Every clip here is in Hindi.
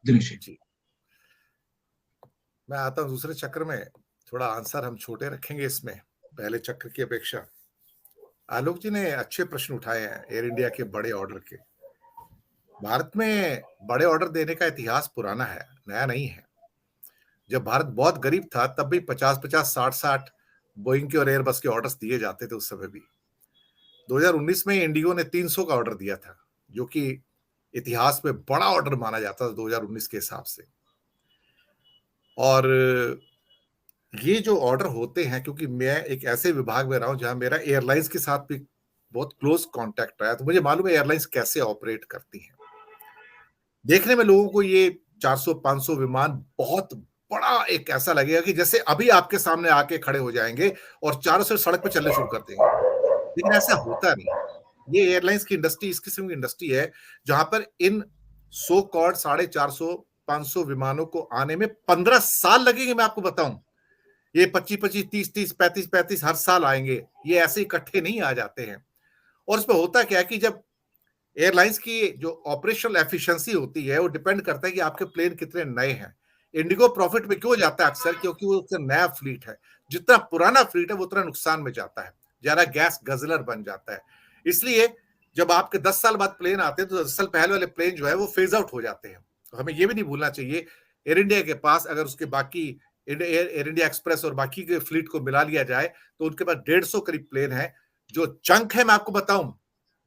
दिनेश जी। जी, मैं आता हूँ दूसरे चक्र में। थोड़ा आंसर हम छोटे रखेंगे इसमें, पहले चक्र की अपेक्षा। आलोक जी ने अच्छे प्रश्न उठाए हैं एयर इंडिया के बड़े ऑर्डर के। भारत में बड़े ऑर्डर देने का इतिहास पुराना है, नया नहीं है। जब भारत बहुत गरीब था तब भी 50-50, 60-60 बोइंग के और एयरबस के ऑर्डर्स दिए जाते थे उस समय भी। 2019 में इंडिगो ने 300 का ऑर्डर दिया था, जो कि इतिहास में बड़ा ऑर्डर माना जाता था 2019 के हिसाब से। और ये जो ऑर्डर होते हैं, क्योंकि मैं एक ऐसे विभाग में रहा हूं जहां मेरा एयरलाइंस के साथ भी बहुत क्लोज कांटेक्ट रहा है, तो मुझे मालूम है एयरलाइंस कैसे ऑपरेट करती हैं। देखने में लोगों को ये 400-500 विमान बहुत बड़ा एक ऐसा लगेगा कि जैसे अभी आपके सामने आके खड़े हो जाएंगे और चारों से सड़क पे चलने शुरू कर देंगे, लेकिन ऐसा होता नहीं। ये एयरलाइंस की इंडस्ट्री इस किस्म की इंडस्ट्री है जहां पर इन सो कॉल्ड 450-500 विमानों को आने में 15 साल लगेंगे। मैं आपको बताऊं, ये 25-25, 30-30, 35-35 हर साल आएंगे, ये ऐसे इकट्ठे नहीं आ जाते हैं। और इसमें होता क्या है कि जब एयरलाइंस की जो ऑपरेशनल एफिशिएंसी होती है वो डिपेंड करता है कि आपके प्लेन कितने नए हैं। इंडिगो प्रॉफिट में क्यों जाता है अक्सर? क्योंकि वो उसका नया फ्लीट है। जितना पुराना फ्लीट है वो उतना नुकसान में जाता है, ज्यादा गैस गजलर बन जाता है। इसलिए जब आपके 10 साल बाद प्लेन आते हैं तो 10 साल पहले वाले प्लेन जो है वो फेज आउट हो जाते हैं। तो हमें ये भी नहीं भूलना चाहिए, एयर इंडिया के पास अगर उसके बाकी एयर इंडिया एक्सप्रेस और बाकी के फ्लीट को मिला लिया जाए तो उनके पास 150 करीब प्लेन है। जो जंक है मैं आपको बताऊं,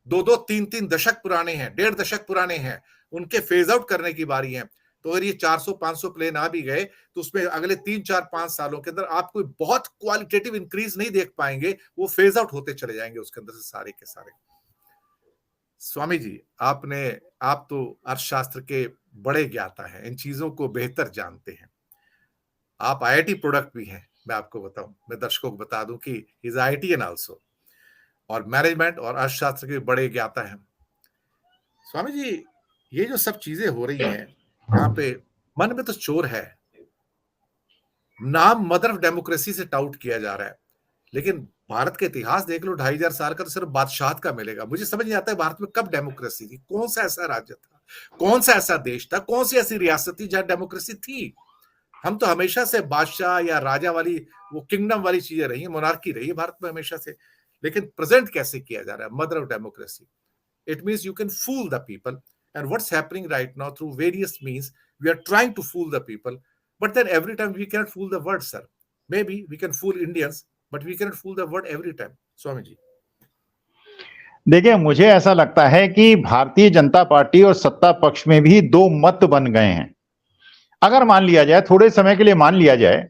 2-2, 3-3 दशक पुराने हैं, 1.5 दशक पुराने हैं, उनके फेज आउट करने की बारी है। तो अगर ये 400-500 प्लेन आ भी गए तो उसमें अगले 3-4-5 सालों के अंदर आप कोई बहुत क्वालिटेटिव इंक्रीज नहीं देख पाएंगे, वो फेज आउट होते चले जाएंगे उसके अंदर से सारे के सारे। स्वामी जी, आप तो अर्थशास्त्र के बड़े ज्ञाता हैं, इन चीजों को बेहतर जानते हैं। आप आईआईटी प्रोडक्ट भी हैं, मैं आपको बताऊं, मैं दर्शकों को बता दूं कि इज आईआईटीएन आल्सो, और मैनेजमेंट और अर्थशास्त्र के बड़े ज्ञाता हैं। स्वामी जी, ये जो सब चीजें हो रही हैं यहाँ पे, मन में तो चोर है। नाम मदर ऑफ डेमोक्रेसी से टाउट किया जा रहा है, लेकिन भारत का इतिहास देख लो, 2500 साल का, तो सिर्फ बादशाह का मिलेगा। मुझे समझ नहीं आता है भारत में कब डेमोक्रेसी थी, कौन सा ऐसा राज्य था, कौन सा ऐसा देश था, कौन सी ऐसी रियासत थी जहां डेमोक्रेसी थी। हम तो हमेशा से बादशाह या राजा वाली, वो किंगडम वाली चीजें रही है, मोनार्की रही है भारत में हमेशा से। लेकिन प्रेजेंट कैसे किया जा रहा है, mother of democracy? It means you can fool the people. And what's happening right now through various means, we are trying to fool the people. But then every time we cannot fool the world, sir. Maybe we can fool Indians, but we cannot fool the world every time. Swami ji. देखिए, मुझे ऐसा लगता है कि भारतीय जनता पार्टी और सत्ता पक्ष में भी दो मत बन गए हैं। अगर मान लिया जाए, थोड़े समय के लिए मान लिया जाए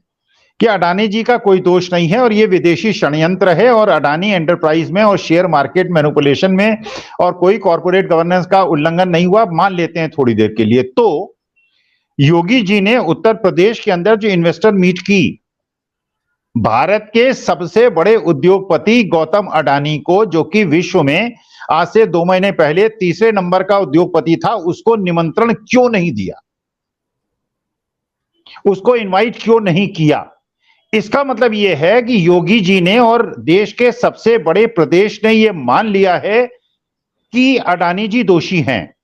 कि अडानी जी का कोई दोष नहीं है और ये विदेशी षड्यंत्र है और अडानी एंटरप्राइज में और शेयर मार्केट मैनिपुलेशन में और कोई कॉर्पोरेट गवर्नेंस का उल्लंघन नहीं हुआ, मान लेते हैं थोड़ी देर के लिए, तो योगी जी ने उत्तर प्रदेश के अंदर जो इन्वेस्टर मीट की, भारत के सबसे बड़े उद्योगपति गौतम अडानी को, जो कि विश्व में आज से 2 महीने पहले तीसरे नंबर का उद्योगपति था, उसको निमंत्रण क्यों नहीं दिया, उसको इनवाइट क्यों नहीं किया? इसका मतलब यह है कि योगी जी ने और देश के सबसे बड़े प्रदेश ने यह मान लिया है कि अडानी जी दोषी हैं।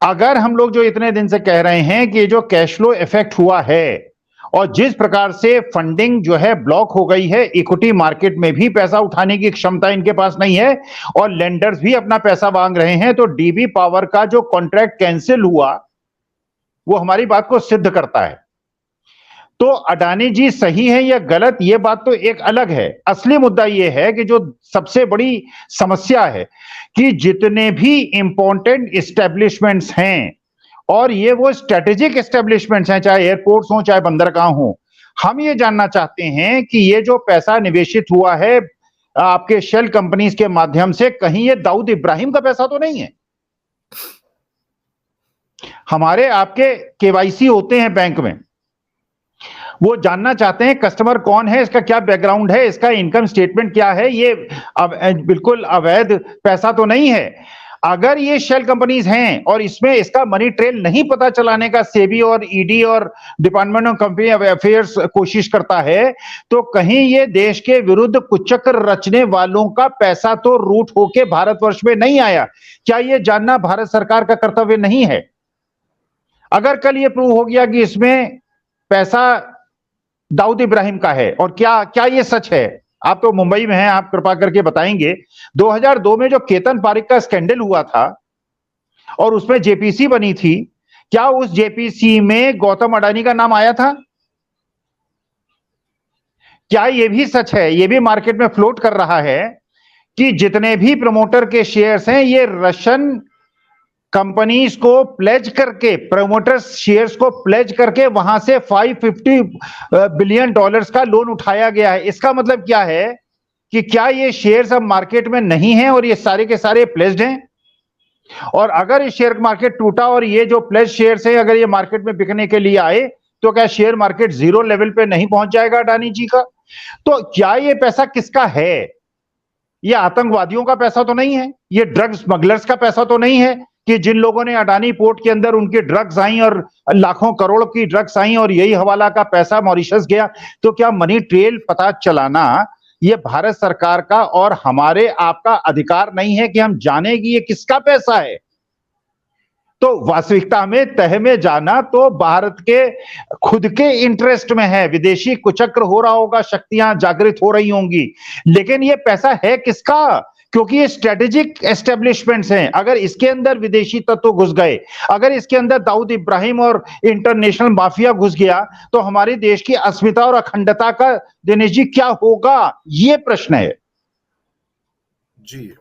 अगर हम लोग जो इतने दिन से कह रहे हैं कि जो कैश फ्लो इफेक्ट हुआ है और जिस प्रकार से फंडिंग जो है ब्लॉक हो गई है, इक्विटी मार्केट में भी पैसा उठाने की क्षमता इनके पास नहीं है और लेंडर्स भी अपना पैसा मांग रहे हैं, तो डीबी पावर का जो कॉन्ट्रैक्ट कैंसिल हुआ वो हमारी बात को सिद्ध करता है। तो अडानी जी सही है या गलत, यह बात तो एक अलग है। असली मुद्दा यह है कि जो सबसे बड़ी समस्या है कि जितने भी इंपॉर्टेंट एस्टेब्लिशमेंट्स हैं, और ये वो स्ट्रेटेजिक एस्टेब्लिशमेंट्स हैं, चाहे एयरपोर्ट्स हो चाहे बंदरगाह हो, हम ये जानना चाहते हैं कि ये जो पैसा निवेशित हुआ है आपके शेल कंपनीज के माध्यम से, कहीं ये दाऊद इब्राहिम का पैसा तो नहीं है? हमारे आपके केवाईसी होते हैं बैंक में, वो जानना चाहते हैं कस्टमर कौन है, इसका क्या बैकग्राउंड है, इसका इनकम स्टेटमेंट क्या है, ये बिल्कुल अवैध पैसा तो नहीं है। अगर ये शेल कंपनीज हैं और इसमें इसका मनी ट्रेल नहीं पता चलाने का सेबी और ईडी और डिपार्टमेंट ऑफ कंपनी अफेयर्स कोशिश करता है, तो कहीं ये देश के विरुद्ध कुचक्र रचने वालों का पैसा तो रूट होके भारतवर्ष में नहीं आया? क्या ये जानना भारत सरकार का कर्तव्य नहीं है? अगर कल ये प्रूव हो गया कि इसमें पैसा दाऊद इब्राहिम का है, और क्या क्या ये सच है? आप तो मुंबई में हैं, आप कृपा करके बताएंगे। 2002 में जो केतन पारिक का स्कैंडल हुआ था और उसमें जेपीसी बनी थी, क्या उस जेपीसी में गौतम अडानी का नाम आया था? क्या ये भी सच है, ये भी मार्केट में फ्लोट कर रहा है कि जितने भी प्रमोटर के शेयर्स हैं ये रशियन कंपनीज को प्लेज करके, प्रमोटर्स शेयर्स को प्लेज करके वहां से $550 बिलियन का लोन उठाया गया है? इसका मतलब क्या है कि क्या ये शेयर्स अब मार्केट में नहीं है और ये सारे के सारे प्लेज्ड हैं? और अगर ये शेयर मार्केट टूटा और ये जो प्लेज शेयर्स हैं अगर ये मार्केट में बिकने के लिए आए, तो क्या शेयर मार्केट जीरो लेवल पे नहीं पहुंच जाएगा अडानी जी का? तो क्या ये पैसा किसका है? ये आतंकवादियों का पैसा तो नहीं है, ये ड्रग स्मगलर्स का पैसा तो नहीं है कि जिन लोगों ने अडानी पोर्ट के अंदर उनकी ड्रग्स आई और लाखों करोड़ की ड्रग्स आई और यही हवाला का पैसा मॉरिशस गया? तो क्या मनी ट्रेल पता चलाना ये भारत सरकार का और हमारे आपका अधिकार नहीं है कि हम जाने कि ये किसका पैसा है? तो वास्तविकता में तह में जाना तो भारत के खुद के इंटरेस्ट में है। विदेशी कुचक्र हो रहा होगा, शक्तियां जागृत हो रही होंगी, लेकिन ये पैसा है किसका? क्योंकि ये स्ट्रेटेजिक एस्टेब्लिशमेंट्स हैं। अगर इसके अंदर विदेशी तत्व घुस गए, अगर इसके अंदर दाऊद इब्राहिम और इंटरनेशनल माफिया घुस गया, तो हमारे देश की अस्मिता और अखंडता का, दिनेश जी, क्या होगा? ये प्रश्न है जी।